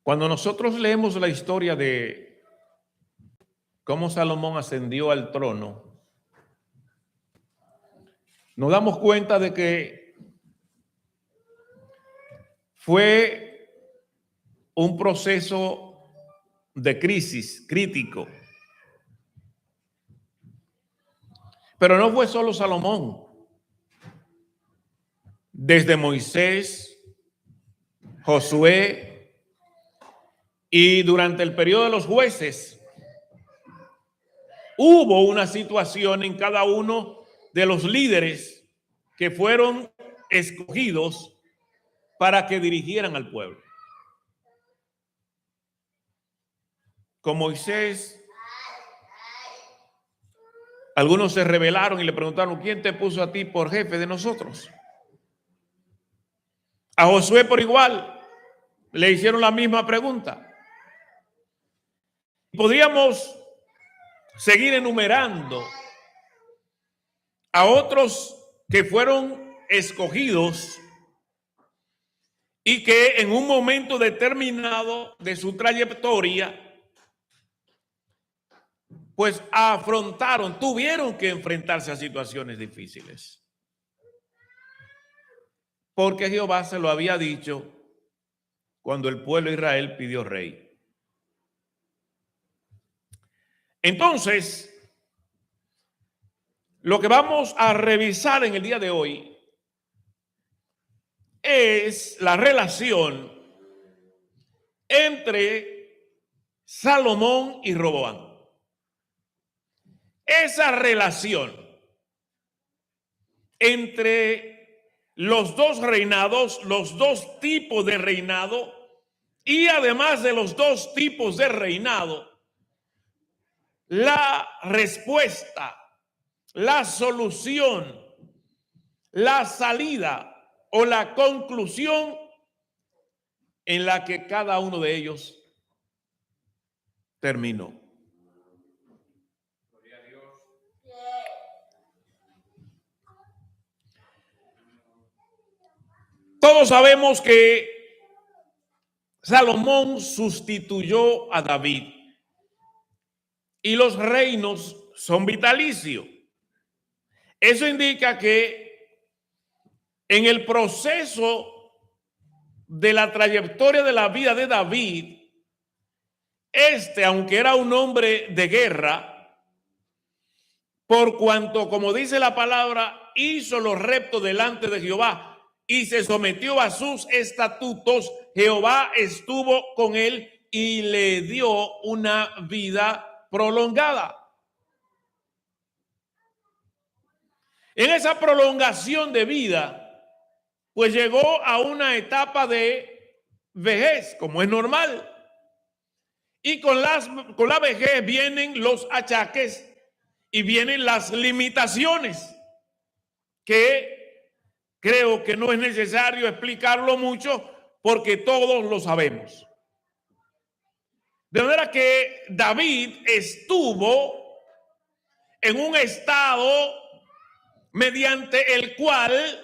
Cuando nosotros leemos la historia de cómo Salomón ascendió al trono, nos damos cuenta de que fue un proceso de crisis crítico. Pero no fue solo Salomón. Desde Moisés, Josué y durante el periodo de los jueces, hubo una situación en cada uno de los líderes que fueron escogidos para que dirigieran al pueblo. Con Moisés, algunos se rebelaron y le preguntaron: ¿quién te puso a ti por jefe de nosotros? A Josué por igual le hicieron la misma pregunta. Podríamos seguir enumerando a otros que fueron escogidos y que en un momento determinado de su trayectoria, pues tuvieron que enfrentarse a situaciones difíciles. Porque Jehová se lo había dicho cuando el pueblo de Israel pidió rey. Entonces, lo que vamos a revisar en el día de hoy es la relación entre Salomón y Roboam. Esa relación entre los dos reinados, los dos tipos de reinado, y además de los dos tipos de reinado, la respuesta, la solución, la salida o la conclusión en la que cada uno de ellos terminó. Todos sabemos que Salomón sustituyó a David y los reinos son vitalicios. Eso indica que en el proceso de la trayectoria de la vida de David, aunque era un hombre de guerra, por cuanto, como dice la palabra, hizo los rectos delante de Jehová y se sometió a sus estatutos, Jehová estuvo con él y le dio una vida prolongada. En esa prolongación de vida, pues llegó a una etapa de vejez, como es normal. Y con la vejez vienen los achaques y vienen las limitaciones, que creo que no es necesario explicarlo mucho porque todos lo sabemos. De manera que David estuvo en un estado mediante el cual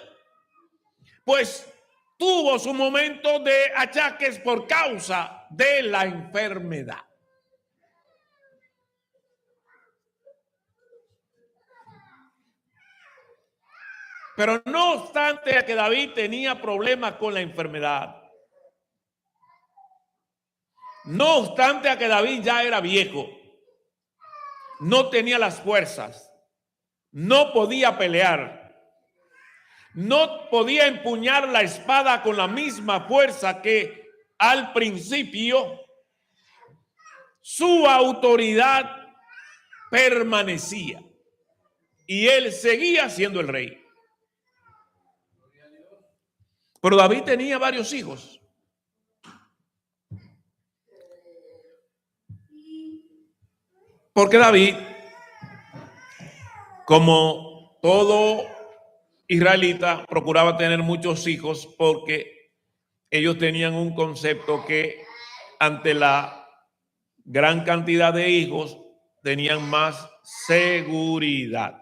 pues tuvo su momento de achaques por causa de la enfermedad. Pero no obstante a que David tenía problemas con la enfermedad, no obstante a que David ya era viejo, no tenía las fuerzas, no podía pelear, no podía empuñar la espada con la misma fuerza que al principio, su autoridad permanecía y él seguía siendo el rey. Pero David tenía varios hijos. Porque David, como todo israelita, procuraba tener muchos hijos porque ellos tenían un concepto que ante la gran cantidad de hijos tenían más seguridad.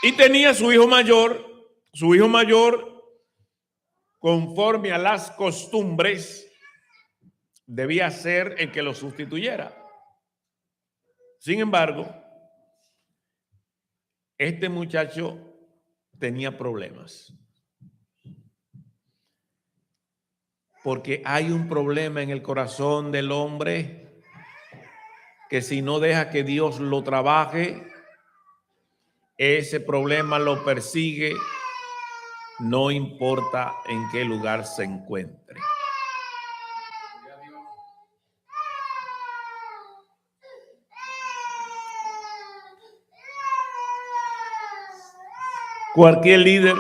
Y tenía su hijo mayor conforme a las costumbres, debía ser el que lo sustituyera. Sin embargo, este muchacho tenía problemas. Porque hay un problema en el corazón del hombre que si no deja que Dios lo trabaje, ese problema lo persigue, no importa en qué lugar se encuentre. Cualquier líder,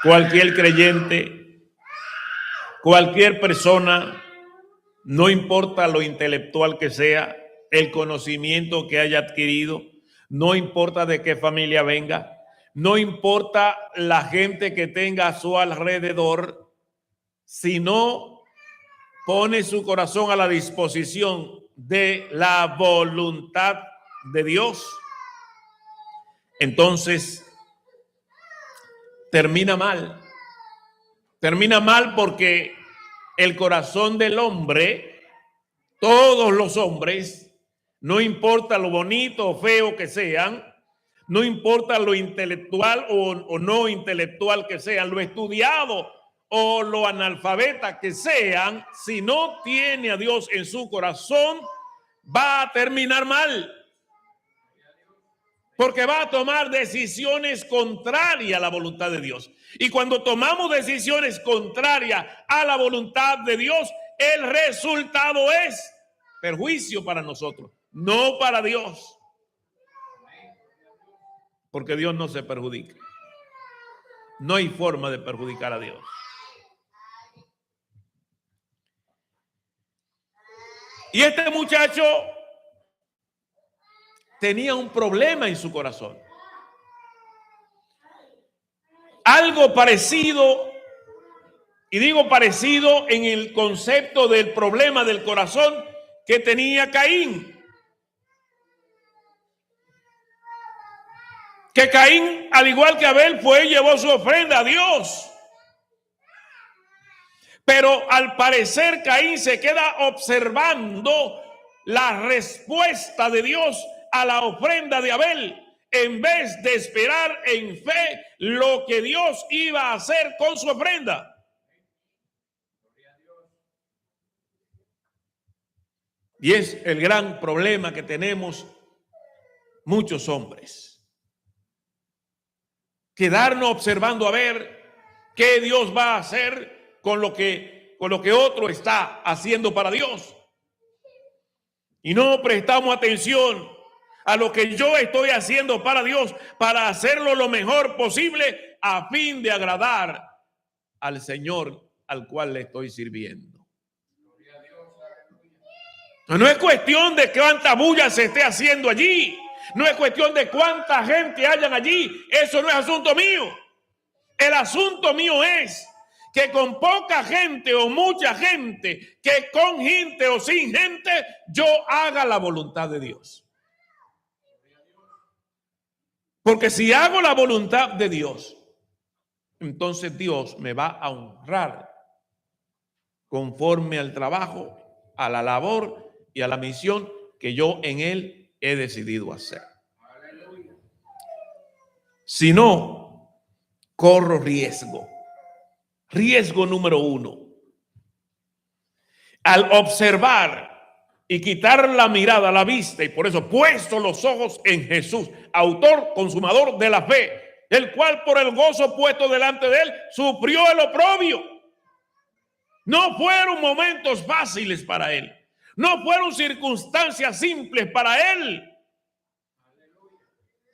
cualquier creyente, cualquier persona, no importa lo intelectual que sea, el conocimiento que haya adquirido, no importa de qué familia venga, no importa la gente que tenga a su alrededor, si no pone su corazón a la disposición de la voluntad de Dios, entonces termina mal. Termina mal porque el corazón del hombre, todos los hombres, no importa lo bonito o feo que sean, no importa lo intelectual o no intelectual que sean, lo estudiado o lo analfabeta que sean, si no tiene a Dios en su corazón, va a terminar mal. Porque va a tomar decisiones contrarias a la voluntad de Dios. Y cuando tomamos decisiones contrarias a la voluntad de Dios, el resultado es perjuicio para nosotros, no para Dios. Porque Dios no se perjudica. No hay forma de perjudicar a Dios. Y este muchacho tenía un problema en su corazón. Algo parecido, y digo parecido en el concepto del problema del corazón que tenía Caín. Que Caín, al igual que Abel, fue y llevó su ofrenda a Dios. Pero al parecer Caín se queda observando la respuesta de Dios a la ofrenda de Abel, en vez de esperar en fe lo que Dios iba a hacer con su ofrenda. Y es el gran problema que tenemos muchos hombres. Quedarnos observando a ver qué Dios va a hacer con lo que otro está haciendo para Dios. Y no prestamos atención a lo que yo estoy haciendo para Dios, para hacerlo lo mejor posible a fin de agradar al Señor al cual le estoy sirviendo. No es cuestión de cuánta bulla se esté haciendo allí. No es cuestión de cuánta gente hayan allí. Eso no es asunto mío. El asunto mío es que con poca gente o mucha gente, que con gente o sin gente, yo haga la voluntad de Dios. Porque si hago la voluntad de Dios, entonces Dios me va a honrar conforme al trabajo, a la labor y a la misión que yo en Él he decidido hacer. Si no, corro riesgo. Riesgo número 1. Al observar y quitar la mirada, la vista, y por eso puesto los ojos en Jesús, autor, consumador de la fe, el cual por el gozo puesto delante de él, sufrió el oprobio. No fueron momentos fáciles para él. No fueron circunstancias simples para él.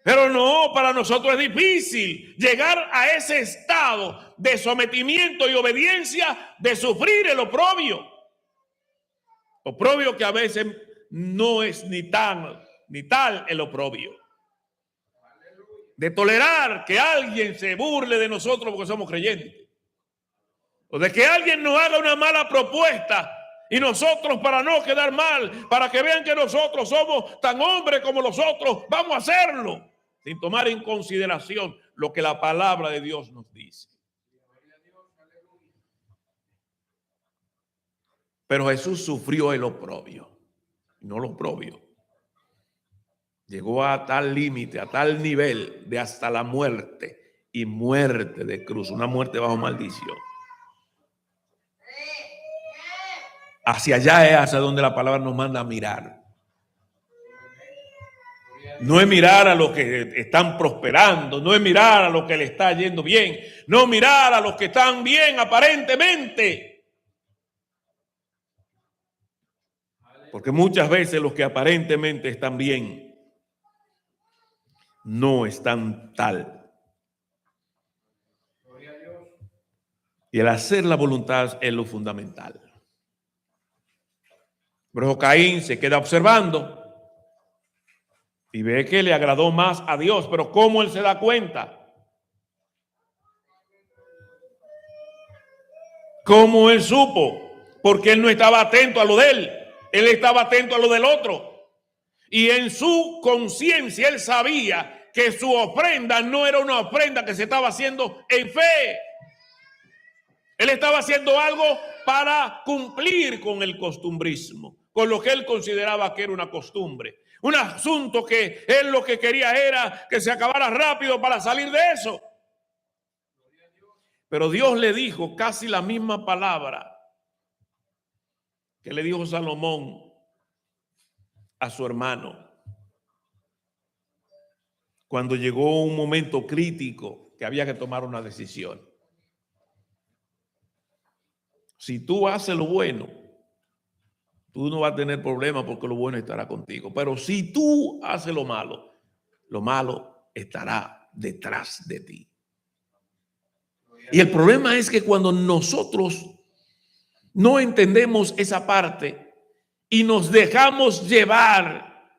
Pero no, para nosotros es difícil llegar a ese estado de sometimiento y obediencia, de sufrir el oprobio. Oprobio que a veces no es ni tal el oprobio. De tolerar que alguien se burle de nosotros porque somos creyentes. O de que alguien nos haga una mala propuesta y nosotros, para no quedar mal, para que vean que nosotros somos tan hombres como los otros, vamos a hacerlo sin tomar en consideración lo que la palabra de Dios nos dice. Pero Jesús sufrió el oprobio, no lo oprobio. Llegó a tal límite, a tal nivel de hasta la muerte, y muerte de cruz, una muerte bajo maldición. Hacia allá es hacia donde la palabra nos manda a mirar. No es mirar a los que están prosperando, no es mirar a los que le está yendo bien, no mirar a los que están bien aparentemente. Porque muchas veces los que aparentemente están bien no están tal. Y el hacer la voluntad es lo fundamental. Pero Caín se queda observando y ve que le agradó más a Dios. Pero ¿cómo él se da cuenta? ¿Cómo él supo? Porque él no estaba atento a lo de él. Él estaba atento a lo del otro. Y en su conciencia él sabía que su ofrenda no era una ofrenda que se estaba haciendo en fe. Él estaba haciendo algo para cumplir con el costumbrismo, con lo que él consideraba que era una costumbre. Un asunto que él lo que quería era que se acabara rápido para salir de eso. Pero Dios le dijo casi la misma palabra que le dijo Salomón a su hermano cuando llegó un momento crítico que había que tomar una decisión. Si tú haces lo bueno, tú no vas a tener problema porque lo bueno estará contigo. Pero si tú haces lo malo estará detrás de ti. Y el problema es que cuando nosotros no entendemos esa parte y nos dejamos llevar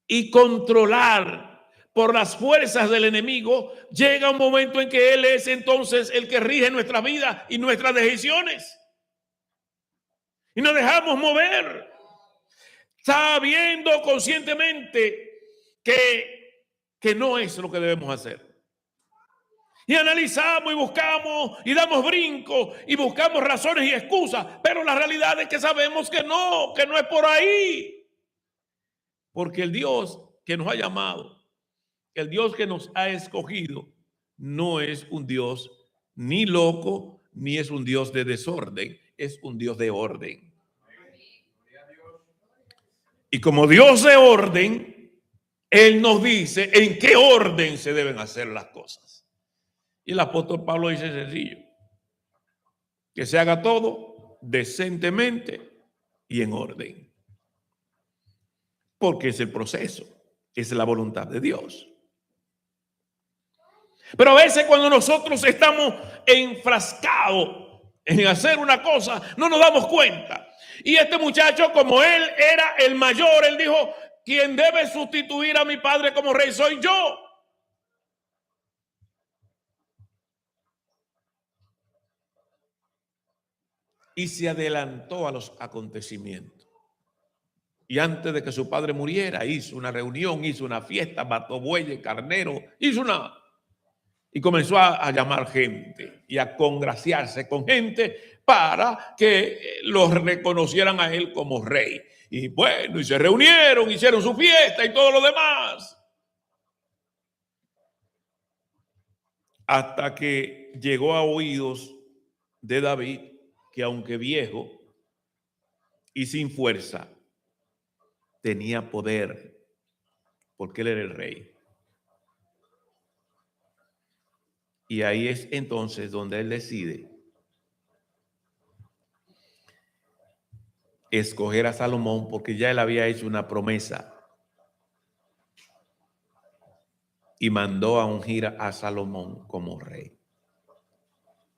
y controlar por las fuerzas del enemigo, llega un momento en que él es entonces el que rige nuestra vida y nuestras decisiones. Y nos dejamos mover, sabiendo conscientemente que no es lo que debemos hacer. Y analizamos y buscamos y damos brincos y buscamos razones y excusas, pero la realidad es que sabemos que no es por ahí. Porque el Dios que nos ha llamado, el Dios que nos ha escogido, no es un Dios ni loco, ni es un Dios de desorden, es un Dios de orden. Y como Dios de orden, Él nos dice en qué orden se deben hacer las cosas. Y el apóstol Pablo dice sencillo: que se haga todo decentemente y en orden. Porque es el proceso, es la voluntad de Dios. Pero a veces cuando nosotros estamos enfrascados en hacer una cosa, no nos damos cuenta. Y este muchacho, como él era el mayor, él dijo: quien debe sustituir a mi padre como rey soy yo. Y se adelantó a los acontecimientos. Y antes de que su padre muriera, hizo una reunión, hizo una fiesta, mató bueyes, carneros, y comenzó a llamar gente y a congraciarse con gente para que los reconocieran a él como rey. Y bueno, y se reunieron, hicieron su fiesta y todo lo demás. Hasta que llegó a oídos de David que, aunque viejo y sin fuerza, tenía poder, porque él era el rey. Y ahí es entonces donde él decide escoger a Salomón, porque ya él había hecho una promesa y mandó a ungir a Salomón como rey.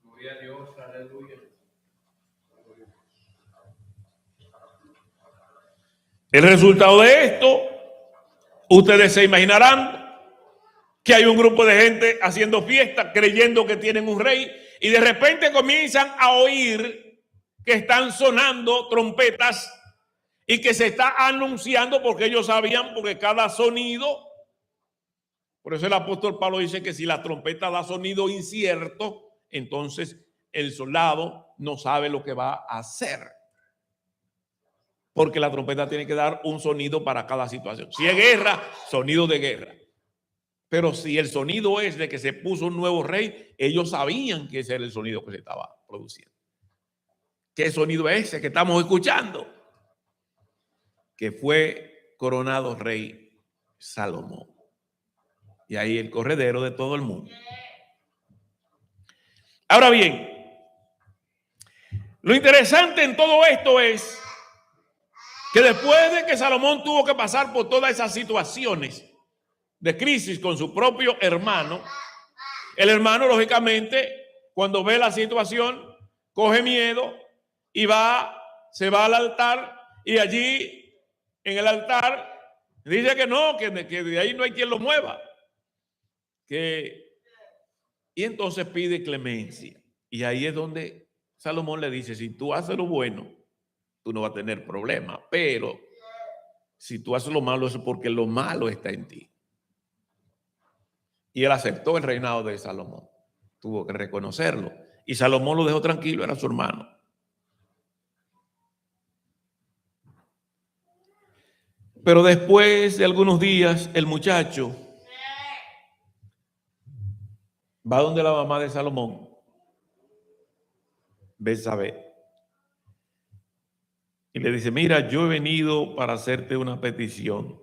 Gloria a Dios, aleluya. El resultado de esto, ustedes se imaginarán que hay un grupo de gente haciendo fiesta, creyendo que tienen un rey, y de repente comienzan a oír que están sonando trompetas y que se está anunciando, porque ellos sabían, porque cada sonido, por eso el apóstol Pablo dice que si la trompeta da sonido incierto, entonces el soldado no sabe lo que va a hacer. porque la trompeta tiene que dar un sonido para cada situación. Si es guerra, sonido de guerra. Pero si el sonido es de que se puso un nuevo rey, ellos sabían que ese era el sonido que se estaba produciendo. ¿Qué sonido es ese que estamos escuchando? Que fue coronado rey Salomón. Y ahí el corredero de todo el mundo. Ahora bien, lo interesante en todo esto es que después de que Salomón tuvo que pasar por todas esas situaciones de crisis con su propio hermano, el hermano, lógicamente, cuando ve la situación, coge miedo y se va al altar, y allí en el altar dice que no, que de ahí no hay quien lo mueva. Y entonces pide clemencia. Y ahí es donde Salomón le dice, si tú haces lo bueno, tú no vas a tener problema. Pero si tú haces lo malo, es porque lo malo está en ti. Y él aceptó el reinado de Salomón. Tuvo que reconocerlo. Y Salomón lo dejó tranquilo, era su hermano. Pero después de algunos días, el muchacho va donde la mamá de Salomón, Betsabé, y le dice, mira, yo he venido para hacerte una petición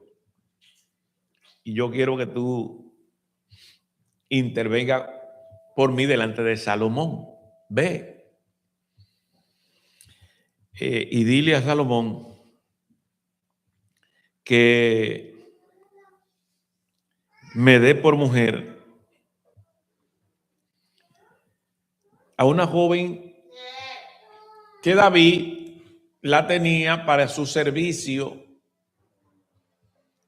y yo quiero que tú intervenga por mí delante de Salomón. Ve y dile a Salomón que me dé por mujer a una joven que David la tenía para su servicio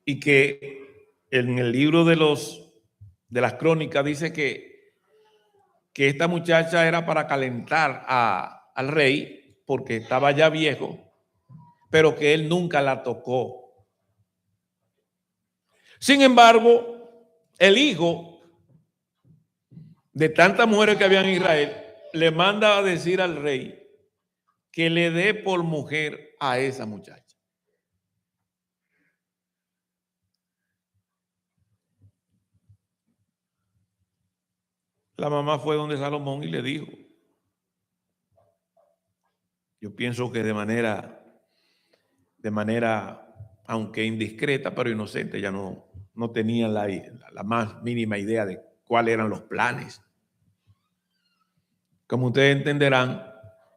y que en el libro de las crónicas dice que esta muchacha era para calentar al rey porque estaba ya viejo, pero que él nunca la tocó. Sin embargo, el hijo de tantas mujeres que había en Israel le manda a decir al rey que le dé por mujer a esa muchacha. La mamá fue donde Salomón y le dijo, yo pienso que de manera, aunque indiscreta, pero inocente, ya no tenía la más mínima idea de cuáles eran los planes. Como ustedes entenderán,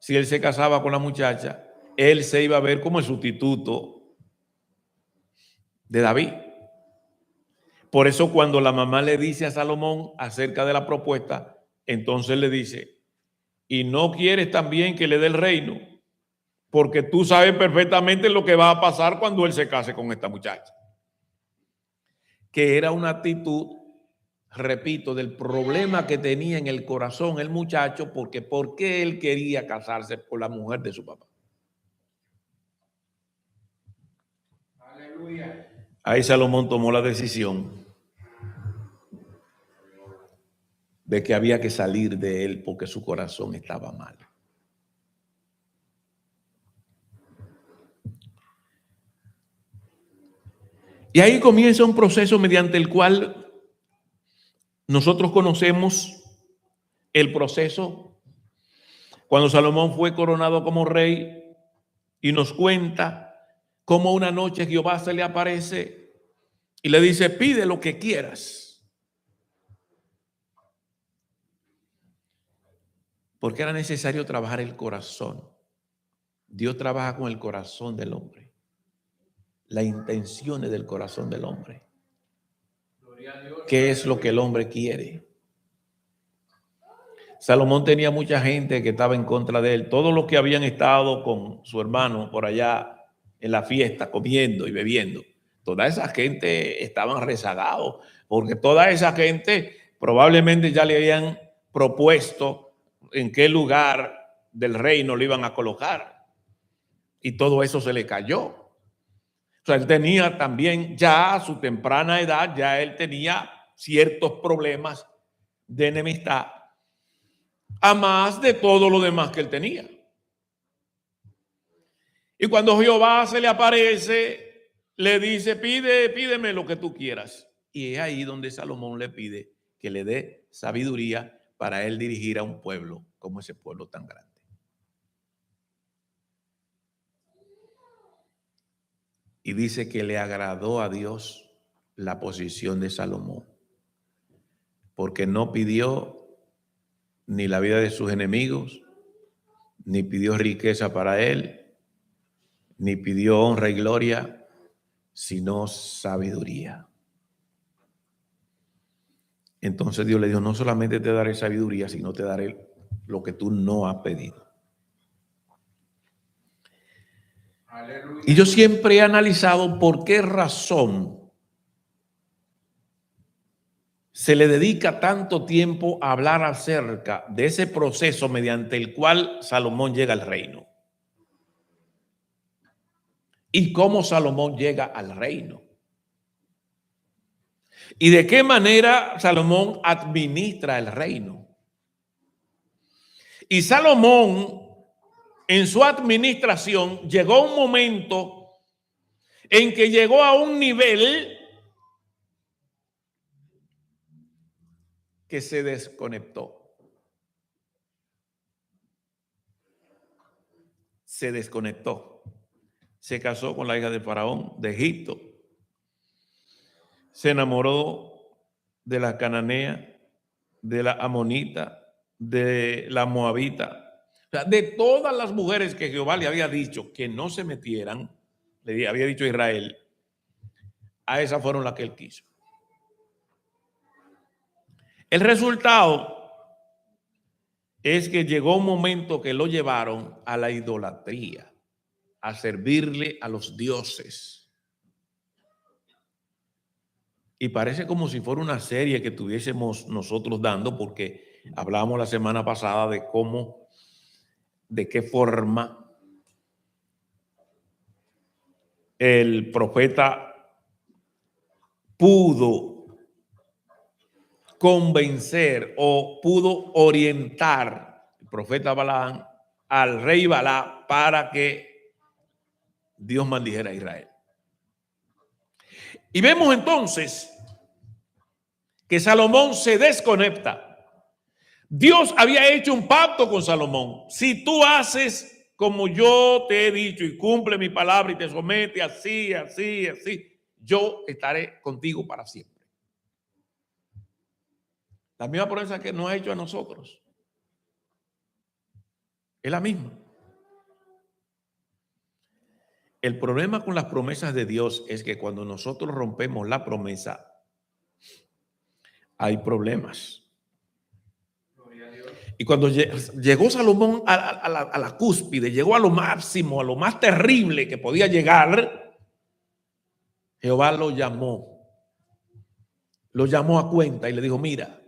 si él se casaba con la muchacha, él se iba a ver como el sustituto de David. Por eso cuando la mamá le dice a Salomón acerca de la propuesta, entonces le dice, y no quieres también que le dé el reino, porque tú sabes perfectamente lo que va a pasar cuando él se case con esta muchacha. Que era una actitud, repito, del problema que tenía en el corazón el muchacho, porque ¿por qué él quería casarse con la mujer de su papá? Aleluya. Ahí Salomón tomó la decisión de que había que salir de él porque su corazón estaba mal. Y ahí comienza un proceso mediante el cual nosotros conocemos el proceso cuando Salomón fue coronado como rey, y nos cuenta cómo una noche Jehová se le aparece y le dice, pide lo que quieras. Porque era necesario trabajar el corazón. Dios trabaja con el corazón del hombre, las intenciones del corazón del hombre. ¿Qué es lo que el hombre quiere? Salomón tenía mucha gente que estaba en contra de él. Todos los que habían estado con su hermano por allá en la fiesta, comiendo y bebiendo, toda esa gente estaban rezagados, porque toda esa gente probablemente ya le habían propuesto en qué lugar del reino lo iban a colocar. Y todo eso se le cayó. O sea, él tenía también ya a su temprana edad, ya él tenía ciertos problemas de enemistad, a más de todo lo demás que él tenía. Y cuando Jehová se le aparece, le dice, pídeme lo que tú quieras. Y es ahí donde Salomón le pide que le dé sabiduría para él dirigir a un pueblo como ese pueblo tan grande. Y dice que le agradó a Dios la posición de Salomón, porque no pidió ni la vida de sus enemigos, ni pidió riqueza para él, ni pidió honra y gloria, sino sabiduría. Entonces Dios le dijo, no solamente te daré sabiduría, sino te daré lo que tú no has pedido. Aleluya. Y yo siempre he analizado por qué razón se le dedica tanto tiempo a hablar acerca de ese proceso mediante el cual Salomón llega al reino. Y cómo Salomón llega al reino. Y de qué manera Salomón administra el reino. Y Salomón, en su administración, llegó un momento en que llegó a un nivel que se desconectó. Se desconectó. Se casó con la hija de Faraón de Egipto. Se enamoró de la cananea, de la amonita, de la moabita. O sea, de todas las mujeres que Jehová le había dicho que no se metieran, le había dicho a Israel, a esas fueron las que él quiso. El resultado es que llegó un momento que lo llevaron a la idolatría, a servirle a los dioses. Y parece como si fuera una serie que tuviésemos nosotros dando, porque hablamos la semana pasada de cómo, de qué forma el profeta pudo convencer o pudo orientar, el profeta Balaam, al rey Balá para que Dios maldijera a Israel. Y vemos entonces que Salomón se desconecta. Dios había hecho un pacto con Salomón. Si tú haces como yo te he dicho y cumple mi palabra y te somete así, yo estaré contigo para siempre. La misma promesa que nos ha hecho a nosotros. Es la misma. El problema con las promesas de Dios es que cuando nosotros rompemos la promesa, hay problemas. Y cuando llegó Salomón a la cúspide, llegó a lo máximo, a lo más terrible que podía llegar, Jehová lo llamó a cuenta y le dijo, mira,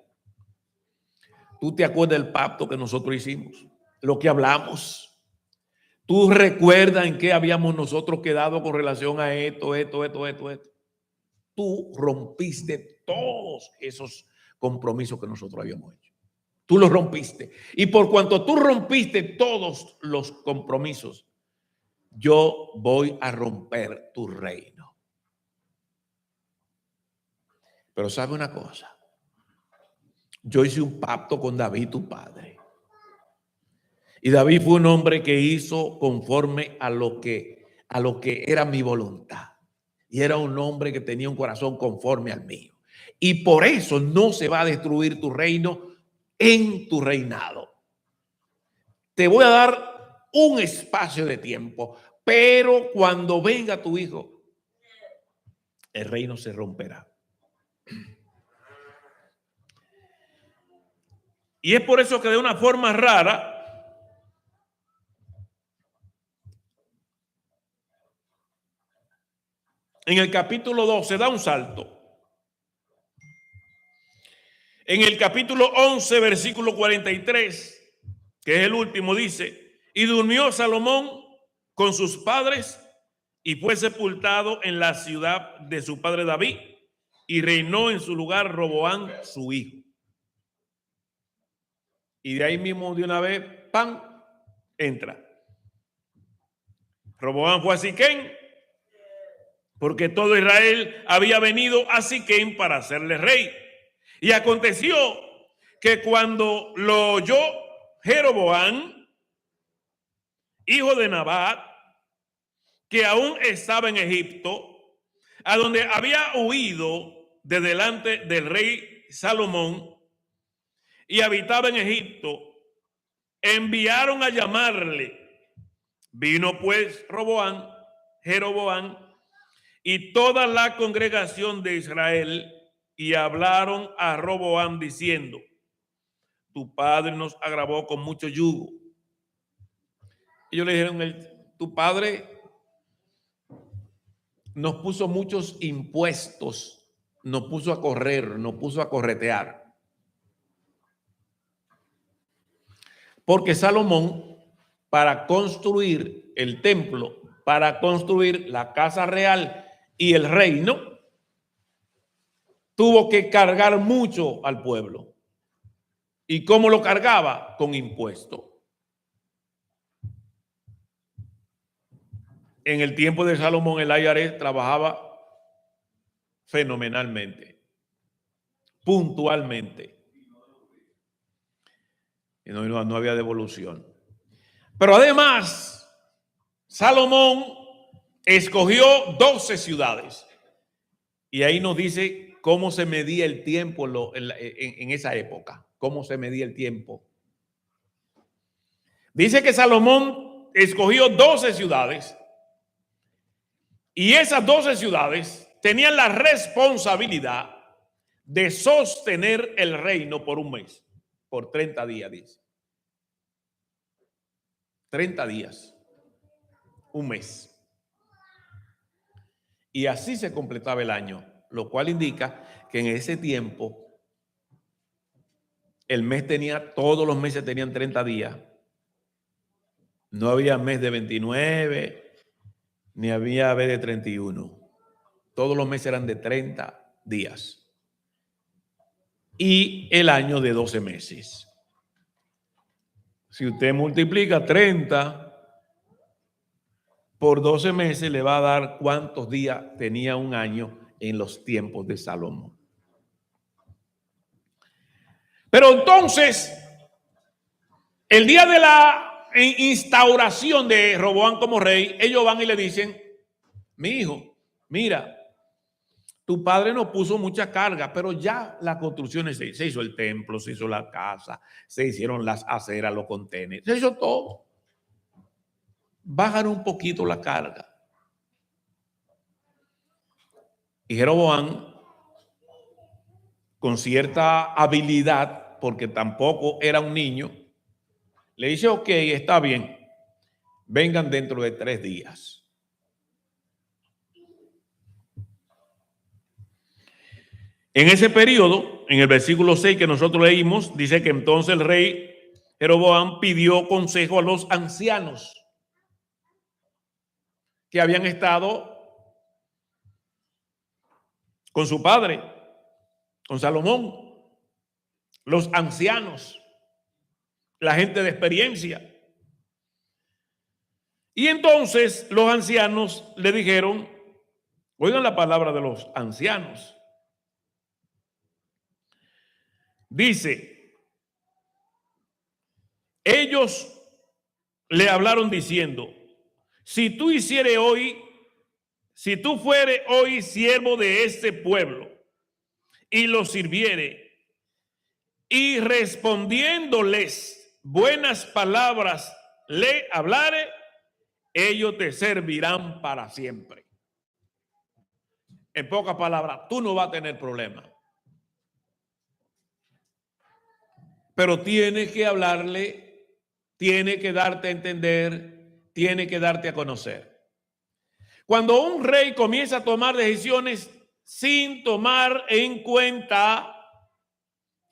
tú te acuerdas del pacto que nosotros hicimos, lo que hablamos. ¿Tú recuerdas en qué habíamos nosotros quedado con relación a esto? Tú rompiste todos esos compromisos que nosotros habíamos hecho. Tú los rompiste. Y por cuanto tú rompiste todos los compromisos, yo voy a romper tu reino. Pero sabe una cosa. Yo hice un pacto con David, tu padre. Y David fue un hombre que hizo conforme a lo que era mi voluntad. Y era un hombre que tenía un corazón conforme al mío. Y por eso no se va a destruir tu reino en tu reinado. Te voy a dar un espacio de tiempo, pero cuando venga tu hijo, el reino se romperá. Y es por eso que de una forma rara, en el capítulo 2 se da un salto. En el capítulo 11, versículo 43, que es el último, dice, y durmió Salomón con sus padres y fue sepultado en la ciudad de su padre David y reinó en su lugar Roboam, su hijo. Y de ahí mismo de una vez, ¡pam!, entra. Roboam fue a Siquem porque todo Israel había venido a Siquem para hacerle rey. Y aconteció que cuando lo oyó Jeroboam, hijo de Nabat, que aún estaba en Egipto, a donde había huido de delante del rey Salomón y habitaba en Egipto, enviaron a llamarle. Vino pues Jeroboam y toda la congregación de Israel y hablaron a Roboam diciendo: tu padre nos agravó con mucho yugo. Ellos le dijeron: tu padre nos puso muchos impuestos, nos puso a correr, nos puso a corretear. Porque Salomón, para construir el templo, para construir la casa real y el reino, tuvo que cargar mucho al pueblo. ¿Y cómo lo cargaba? Con impuestos. En el tiempo de Salomón, el IRS trabajaba fenomenalmente, puntualmente. Y no había devolución. Pero además, Salomón escogió 12 ciudades. Y ahí nos dice cómo se medía el tiempo en esa época. Cómo se medía el tiempo. Dice que Salomón escogió 12 ciudades. Y esas 12 ciudades tenían la responsabilidad de sostener el reino por un mes. Por 30 días, dice. 30 días. Un mes. Y así se completaba el año, lo cual indica que en ese tiempo el mes todos los meses tenían 30 días. No había mes de 29, ni había mes de 31. Todos los meses eran de 30 días. Y el año de 12 meses. Si usted multiplica 30 por 12 meses, le va a dar cuántos días tenía un año en los tiempos de Salomón. Pero entonces, el día de la instauración de Roboam como rey, ellos van y le dicen: mi hijo, mira, tu padre nos puso mucha carga, pero ya las construcciones se hizo el templo, se hizo la casa, se hicieron las aceras, los contenedores, se hizo todo. Bajan un poquito la carga. Y Jeroboam, con cierta habilidad, porque tampoco era un niño, le dice: ok, está bien, vengan dentro de 3 días. En ese periodo, en el versículo 6 que nosotros leímos, dice que entonces el rey Jeroboam pidió consejo a los ancianos que habían estado con su padre, con Salomón, los ancianos, la gente de experiencia. Y entonces los ancianos le dijeron, oigan la palabra de los ancianos. Dice, ellos le hablaron diciendo: si tú fuere hoy siervo de este pueblo y lo sirviere y respondiéndoles buenas palabras le hablare, ellos te servirán para siempre. En pocas palabras, tú no vas a tener problema. Pero tiene que hablarle, tiene que darte a entender, tiene que darte a conocer. Cuando un rey comienza a tomar decisiones sin tomar en cuenta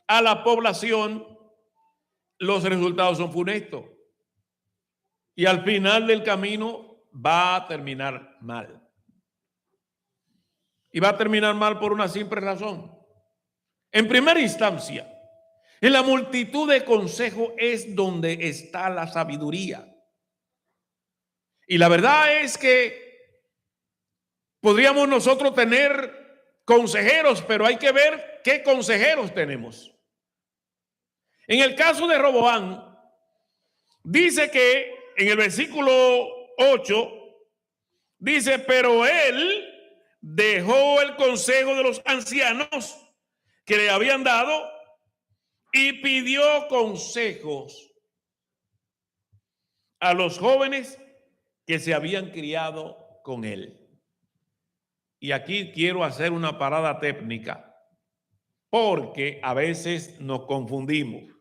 a la población, los resultados son funestos. Y al final del camino va a terminar mal. Y va a terminar mal por una simple razón. En primera instancia, en la multitud de consejos es donde está la sabiduría. Y la verdad es que podríamos nosotros tener consejeros, pero hay que ver qué consejeros tenemos. En el caso de Roboam, dice que en el versículo 8, dice, pero él dejó el consejo de los ancianos que le habían dado y pidió consejos a los jóvenes que se habían criado con él. Y aquí quiero hacer una parada técnica, porque a veces nos confundimos.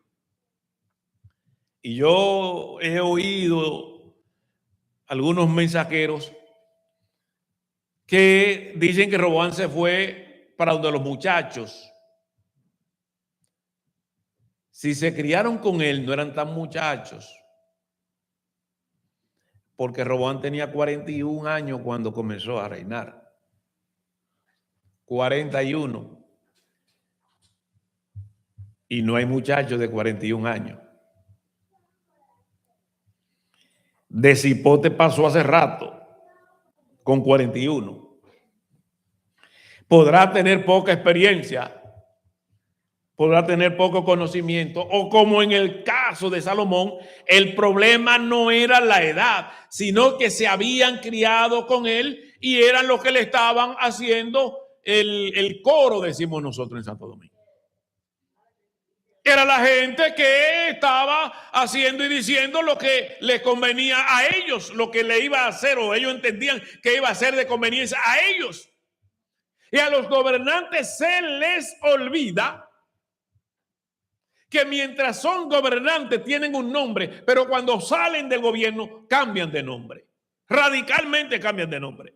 Y yo he oído algunos mensajeros que dicen que Roboam se fue para donde los muchachos. Si se criaron con él, no eran tan muchachos. Porque Roboam tenía 41 años cuando comenzó a reinar. 41. Y no hay muchachos de 41 años. De cipote pasó hace rato, con 41. Podrá tener poca experiencia, podrá tener poco conocimiento, o como en el caso de Salomón, el problema no era la edad, sino que se habían criado con él y eran los que le estaban haciendo el coro, decimos nosotros en Santo Domingo. Era la gente que estaba haciendo y diciendo lo que les convenía a ellos, lo que le iba a hacer, o ellos entendían que iba a ser de conveniencia a ellos. Y a los gobernantes se les olvida que mientras son gobernantes tienen un nombre, pero cuando salen del gobierno cambian de nombre. Radicalmente cambian de nombre.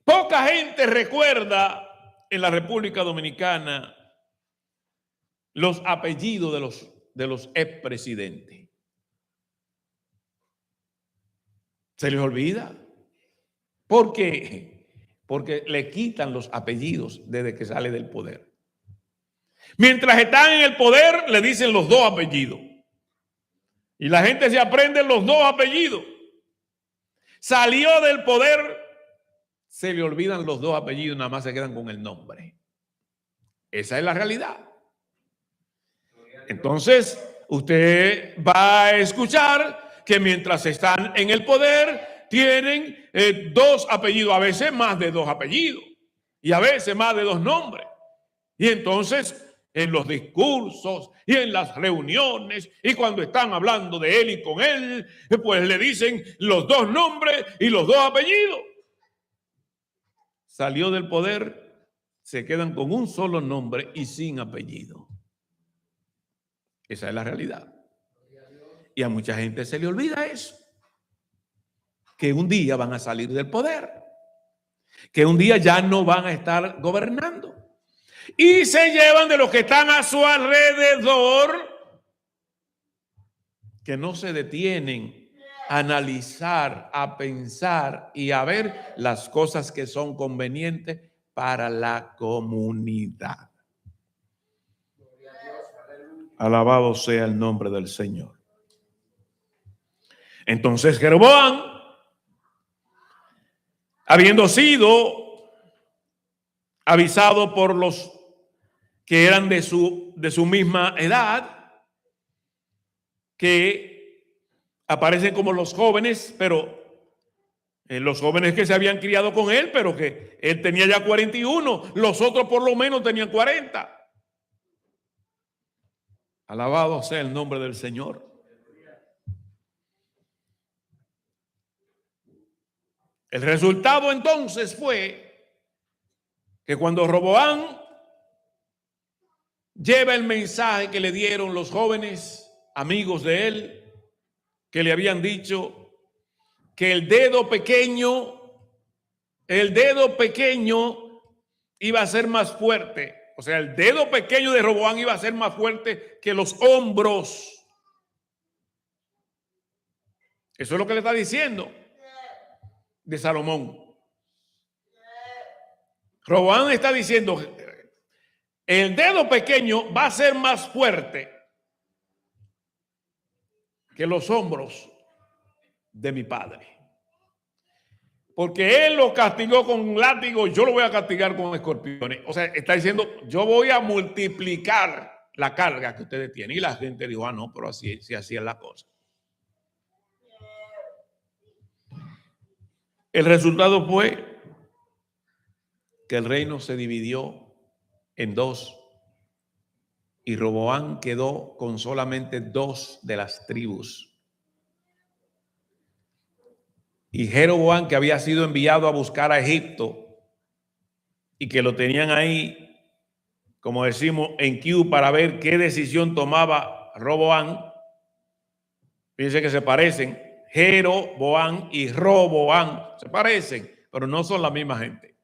Poca gente recuerda en la República Dominicana los apellidos de los expresidentes. Se les olvida. ¿Por qué? Porque le quitan los apellidos desde que sale del poder. Mientras están en el poder, le dicen los dos apellidos. Y la gente se aprende los dos apellidos. Salió del poder, se le olvidan los dos apellidos, nada más se quedan con el nombre. Esa es la realidad. Entonces, usted va a escuchar que mientras están en el poder, tienen dos apellidos, a veces más de dos apellidos, y a veces más de dos nombres. Y entonces, en los discursos y en las reuniones, y cuando están hablando de él y con él, pues le dicen los dos nombres y los dos apellidos. Salió del poder, se quedan con un solo nombre y sin apellido. Esa es la realidad. Y a mucha gente se le olvida eso. Que un día van a salir del poder. Que un día ya no van a estar gobernando. Y se llevan de los que están a su alrededor, que no se detienen a analizar, a pensar y a ver las cosas que son convenientes para la comunidad. Alabado sea el nombre del Señor. Entonces Jeroboam, habiendo sido avisado por los que eran de su misma edad, que aparecen como los jóvenes, pero los jóvenes que se habían criado con él, pero que él tenía ya 41, los otros por lo menos tenían 40. Alabado sea el nombre del Señor. El resultado entonces fue que cuando Roboam lleva el mensaje que le dieron los jóvenes amigos de él, que le habían dicho que el dedo pequeño iba a ser más fuerte. O sea, el dedo pequeño de Roboam iba a ser más fuerte que los hombros. Eso es lo que le está diciendo de Salomón. Roboam está diciendo, el dedo pequeño va a ser más fuerte que los hombros de mi padre. Porque él lo castigó con látigo, yo lo voy a castigar con escorpiones. O sea, está diciendo, yo voy a multiplicar la carga que ustedes tienen. Y la gente dijo, no, pero así es la cosa. El resultado fue que el reino se dividió en dos y Roboam quedó con solamente 2 de las tribus. Y Jeroboam, que había sido enviado a buscar a Egipto y que lo tenían ahí, como decimos, en queue para ver qué decisión tomaba Roboam. Fíjense que se parecen, Jeroboam y Roboam, se parecen, pero no son la misma gente.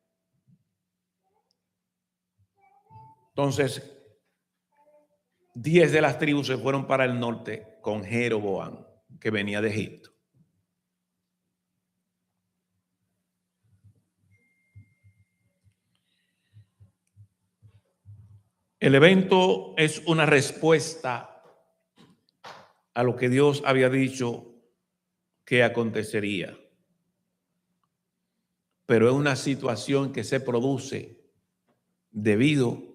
Entonces, 10 de las tribus se fueron para el norte con Jeroboam, que venía de Egipto. El evento es una respuesta a lo que Dios había dicho que acontecería. Pero es una situación que se produce debido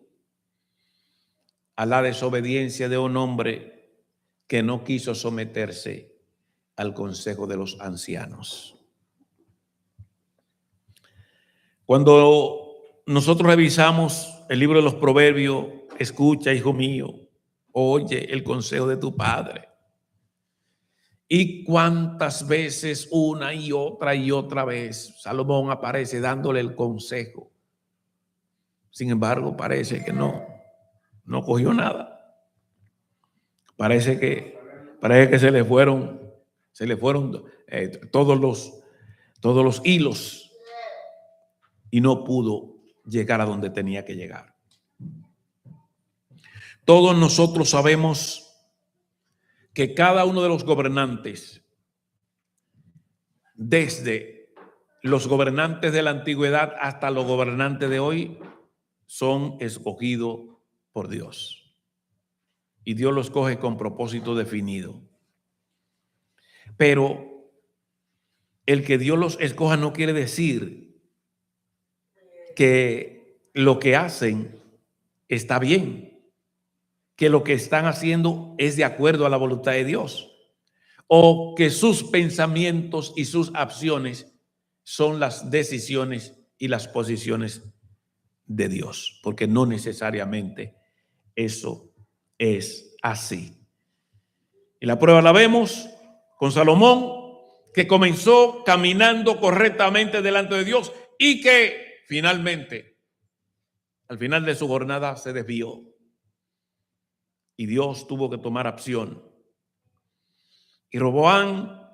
a la desobediencia de un hombre que no quiso someterse al consejo de los ancianos. Cuando nosotros revisamos el libro de los Proverbios, escucha, hijo mío, oye el consejo de tu padre. Y cuántas veces, una y otra vez, Salomón aparece dándole el consejo. Sin embargo, parece que no cogió nada. Parece que se le fueron todos los hilos y no pudo llegar a donde tenía que llegar. Todos nosotros sabemos que cada uno de los gobernantes, desde los gobernantes de la antigüedad hasta los gobernantes de hoy, son escogidos por Dios. Y Dios los coge con propósito definido. Pero el que Dios los escoja no quiere decir que lo que hacen está bien, que lo que están haciendo es de acuerdo a la voluntad de Dios, o que sus pensamientos y sus acciones son las decisiones y las posiciones de Dios, porque no necesariamente eso es así. Y la prueba la vemos con Salomón, que comenzó caminando correctamente delante de Dios y que finalmente, al final de su jornada, se desvió. Y Dios tuvo que tomar acción. Y Roboam,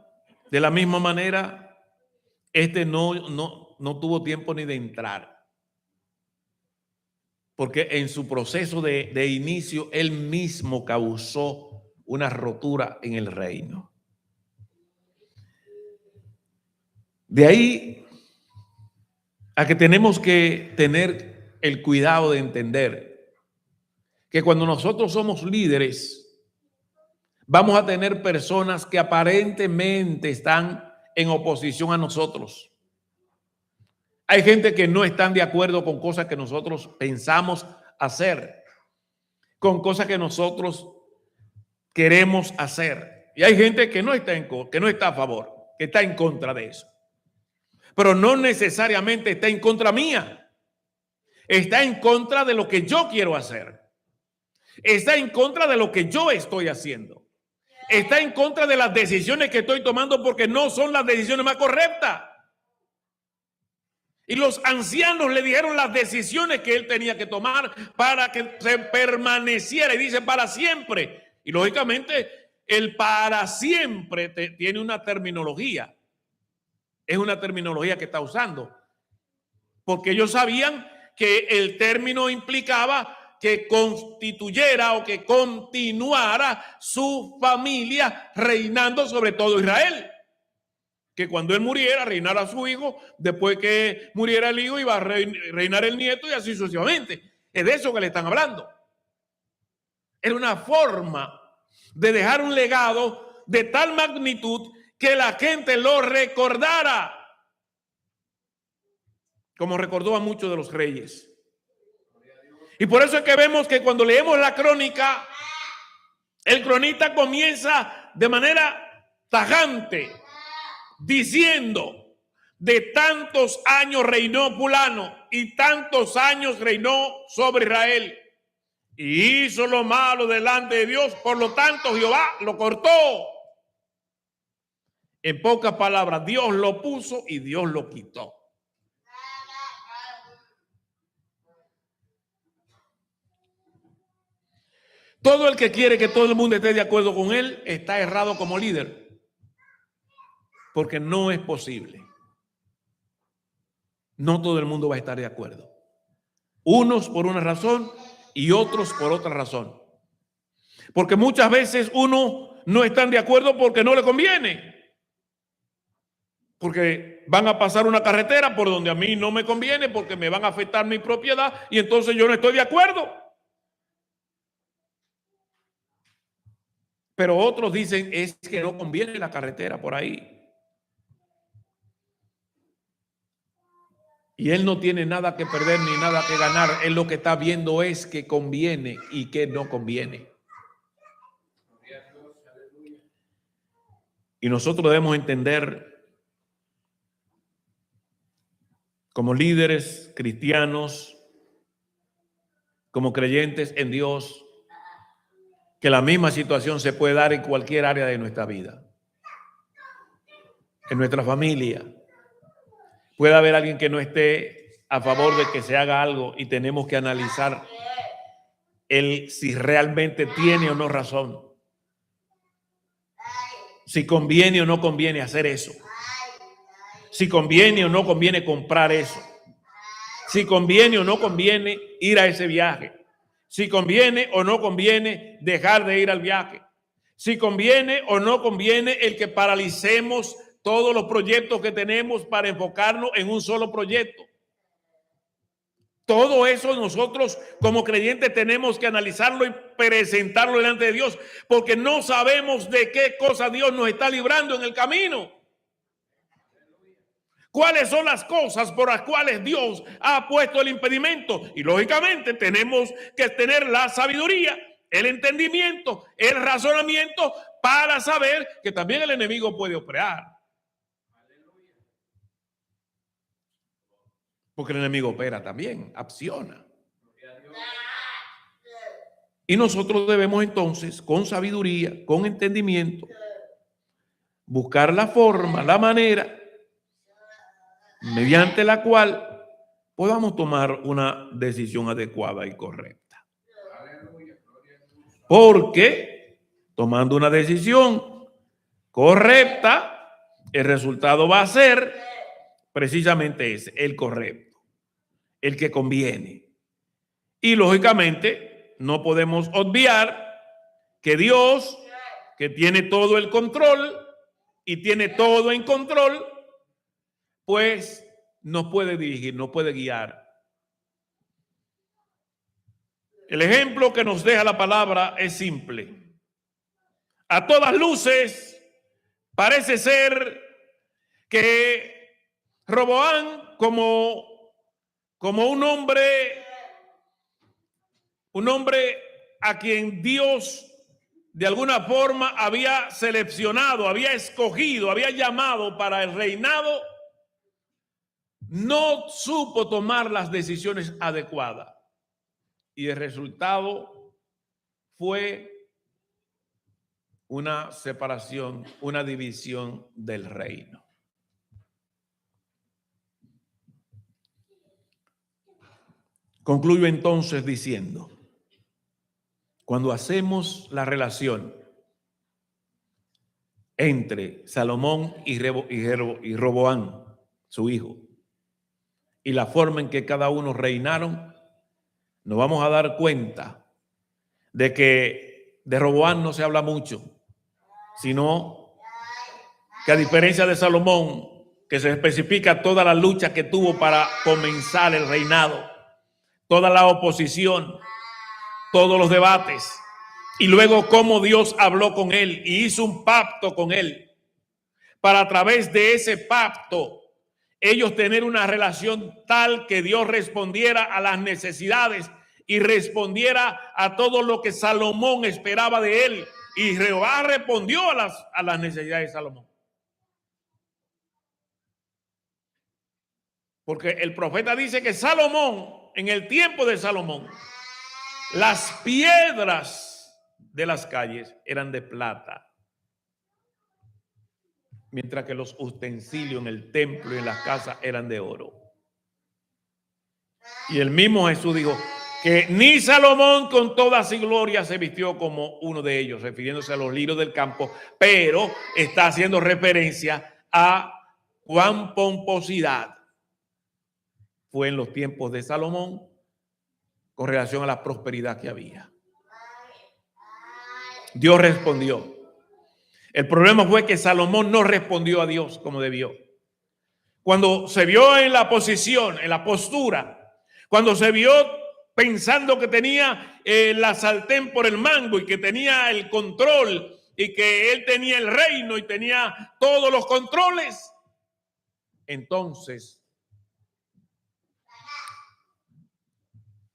de la misma manera, no tuvo tiempo ni de entrar. Porque en su proceso de inicio, él mismo causó una rotura en el reino. De ahí a que tenemos que tener el cuidado de entender que cuando nosotros somos líderes, vamos a tener personas que aparentemente están en oposición a nosotros. Hay gente que no están de acuerdo con cosas que nosotros pensamos hacer, con cosas que nosotros queremos hacer. Y hay gente que no está a favor, que está en contra de eso. Pero no necesariamente está en contra mía. Está en contra de lo que yo quiero hacer. Está en contra de lo que yo estoy haciendo. Está en contra de las decisiones que estoy tomando porque no son las decisiones más correctas. Y los ancianos le dijeron las decisiones que él tenía que tomar para que se permaneciera. Y dice para siempre. Y lógicamente el para siempre tiene una terminología. Es una terminología que está usando. Porque ellos sabían que el término implicaba que constituyera o que continuara su familia reinando sobre todo Israel. Que cuando él muriera, reinara su hijo, después que muriera el hijo, iba a reinar el nieto y así sucesivamente. Es de eso que le están hablando. Era una forma de dejar un legado de tal magnitud que la gente lo recordara, como recordó a muchos de los reyes. Y por eso es que vemos que cuando leemos la crónica, el cronista comienza de manera tajante diciendo: de tantos años reinó fulano y tantos años reinó sobre Israel y hizo lo malo delante de Dios, por lo tanto Jehová lo cortó. En pocas palabras, Dios lo puso y Dios lo quitó. Todo el que quiere que todo el mundo esté de acuerdo con él está errado como líder, porque no es posible. No todo el mundo va a estar de acuerdo. Unos por una razón y otros por otra razón. Porque muchas veces uno no están de acuerdo porque no le conviene. Porque van a pasar una carretera por donde a mí no me conviene, porque me van a afectar mi propiedad y entonces yo no estoy de acuerdo. Pero otros dicen es que no conviene la carretera por ahí. Y él no tiene nada que perder ni nada que ganar. Él lo que está viendo es que conviene y que no conviene. Y nosotros debemos entender, como líderes cristianos, como creyentes en Dios, que la misma situación se puede dar en cualquier área de nuestra vida. En nuestra familia puede haber alguien que no esté a favor de que se haga algo y tenemos que analizar si realmente tiene o no razón, si conviene o no conviene hacer eso, si conviene o no conviene comprar eso, si conviene o no conviene ir a ese viaje, si conviene o no conviene dejar de ir al viaje, si conviene o no conviene el que paralicemos todos los proyectos que tenemos para enfocarnos en un solo proyecto. Todo eso nosotros como creyentes tenemos que analizarlo y presentarlo delante de Dios, porque no sabemos de qué cosa Dios nos está librando en el camino. ¿Cuáles son las cosas por las cuales Dios ha puesto el impedimento? Y lógicamente tenemos que tener la sabiduría, el entendimiento, el razonamiento para saber que también el enemigo puede operar. Porque el enemigo opera también, acciona. Y nosotros debemos entonces, con sabiduría, con entendimiento, buscar la forma, la manera mediante la cual podamos tomar una decisión adecuada y correcta. Porque tomando una decisión correcta, el resultado va a ser precisamente ese, el correcto, el que conviene. Y lógicamente no podemos obviar que Dios, que tiene todo el control y tiene todo en control, pues nos puede dirigir, nos puede guiar. El ejemplo que nos deja la palabra es simple. A todas luces, parece ser que Roboam, como un hombre a quien Dios de alguna forma había seleccionado, había escogido, había llamado para el reinado, no supo tomar las decisiones adecuadas y el resultado fue una separación, una división del reino. Concluyo entonces diciendo, cuando hacemos la relación entre Salomón y Roboam, su hijo, y la forma en que cada uno reinaron, nos vamos a dar cuenta de que de Roboam no se habla mucho, sino que a diferencia de Salomón, que se especifica toda la lucha que tuvo para comenzar el reinado, toda la oposición, todos los debates, Y luego cómo Dios habló con él y hizo un pacto con él para a través de ese pacto ellos tener una relación tal que Dios respondiera a las necesidades y respondiera a todo lo que Salomón esperaba de él. Y Jehová respondió a las necesidades de Salomón. Porque el profeta dice que Salomón, en el tiempo de Salomón, las piedras de las calles eran de plata, mientras que los utensilios en el templo y en las casas eran de oro. Y el mismo Jesús dijo que ni Salomón con toda su gloria se vistió como uno de ellos, refiriéndose a los lirios del campo, pero está haciendo referencia a cuán pomposidad fue en los tiempos de Salomón con relación a la prosperidad que había. Dios respondió. El problema fue que Salomón no respondió a Dios como debió. Cuando se vio en la posición, en la postura, cuando se vio pensando que tenía la sartén por el mango y que tenía el control y que él tenía el reino y tenía todos los controles, entonces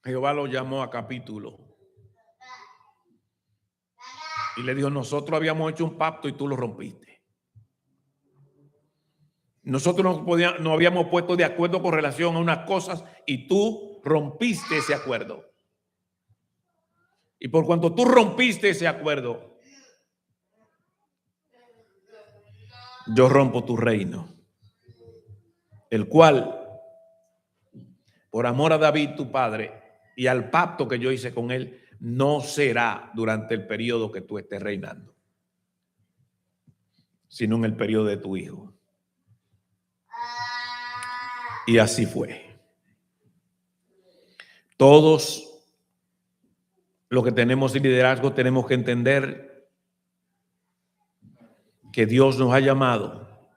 Jehová lo llamó a capítulo y le dijo: nosotros habíamos hecho un pacto y tú lo rompiste. Nosotros no habíamos puesto de acuerdo con relación a unas cosas y tú rompiste ese acuerdo. Y por cuanto tú rompiste ese acuerdo, yo rompo tu reino, el cual, por amor a David tu padre y al pacto que yo hice con él, no será durante el periodo que tú estés reinando, sino en el periodo de tu hijo. Y así fue. Todos los que tenemos liderazgo tenemos que entender que Dios nos ha llamado,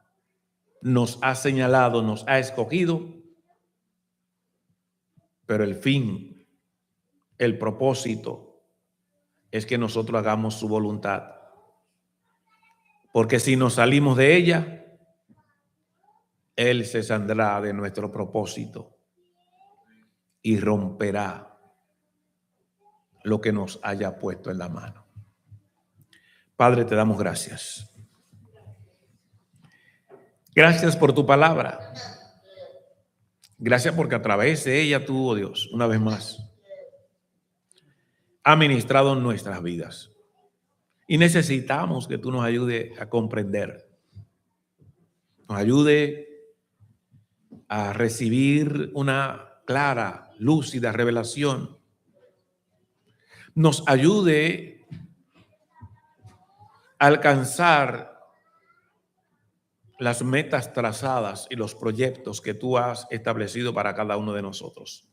nos ha señalado, nos ha escogido, pero el fin, el propósito es que nosotros hagamos su voluntad. Porque si nos salimos de ella, Él se saldrá de nuestro propósito y romperá lo que nos haya puesto en la mano. Padre, te damos gracias. Gracias por tu palabra. Gracias porque a través de ella tú, oh Dios, una vez más, ha ministrado en nuestras vidas. Y necesitamos que tú nos ayudes a comprender, nos ayude a recibir una clara, lúcida revelación, nos ayude a alcanzar las metas trazadas y los proyectos que tú has establecido para cada uno de nosotros,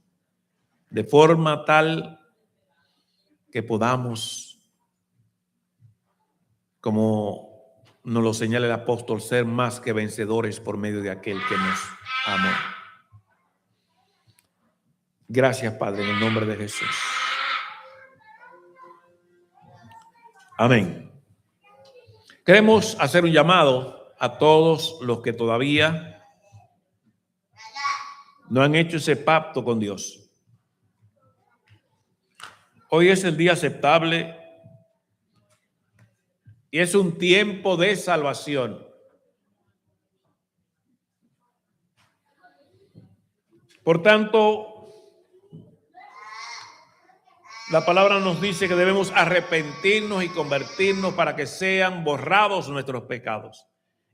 de forma tal que podamos, como nos lo señala el apóstol, ser más que vencedores por medio de aquel que nos amó. Gracias, Padre, en el nombre de Jesús. Amén. Queremos hacer un llamado a todos los que todavía no han hecho ese pacto con Dios. Hoy es el día aceptable y es un tiempo de salvación. Por tanto, la palabra nos dice que debemos arrepentirnos y convertirnos para que sean borrados nuestros pecados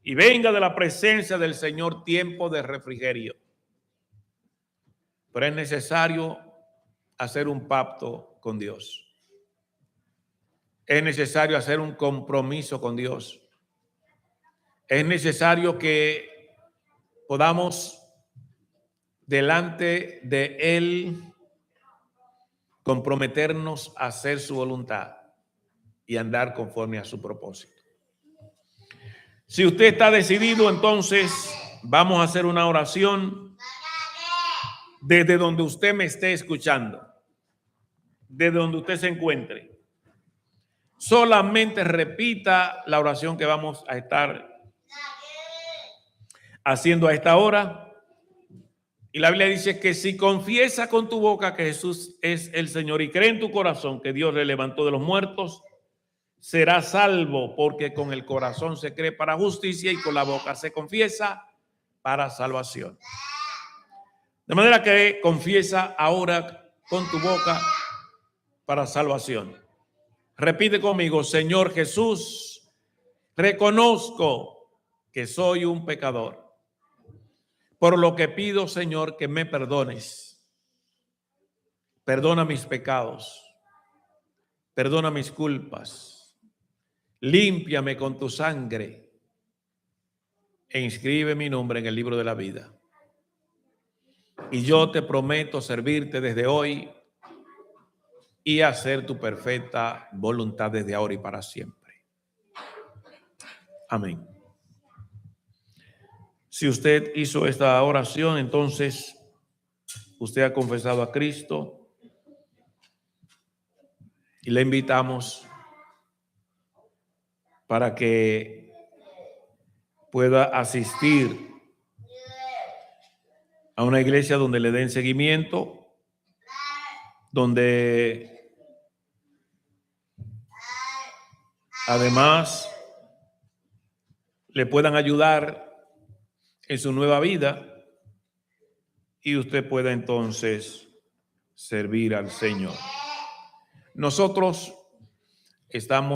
y venga de la presencia del Señor tiempo de refrigerio. Pero es necesario hacer un pacto con Dios. Es necesario hacer un compromiso con Dios. Es necesario que podamos delante de Él comprometernos a hacer su voluntad y andar conforme a su propósito. Si usted está decidido, entonces vamos a hacer una oración desde donde usted me esté escuchando, desde donde usted se encuentre. solamente repita la oración que vamos a estar haciendo a esta hora. Y la Biblia dice que si confiesa con tu boca que Jesús es el Señor y cree en tu corazón que Dios le levantó de los muertos, serás salvo, porque con el corazón se cree para justicia y con la boca se confiesa para salvación. De manera que confiesa ahora con tu boca para salvación. Repite conmigo: Señor Jesús, reconozco que soy un pecador. Por lo que pido, Señor, que me perdones. Perdona mis pecados. Perdona mis culpas. Límpiame con tu sangre e inscribe mi nombre en el libro de la vida. Y yo te prometo servirte desde hoy y hacer tu perfecta voluntad desde ahora y para siempre. Amén. Si usted hizo esta oración, entonces usted ha confesado a Cristo y le invitamos para que pueda asistir a una iglesia donde le den seguimiento, donde además le puedan ayudar en su nueva vida y usted pueda entonces servir al Señor. Nosotros estamos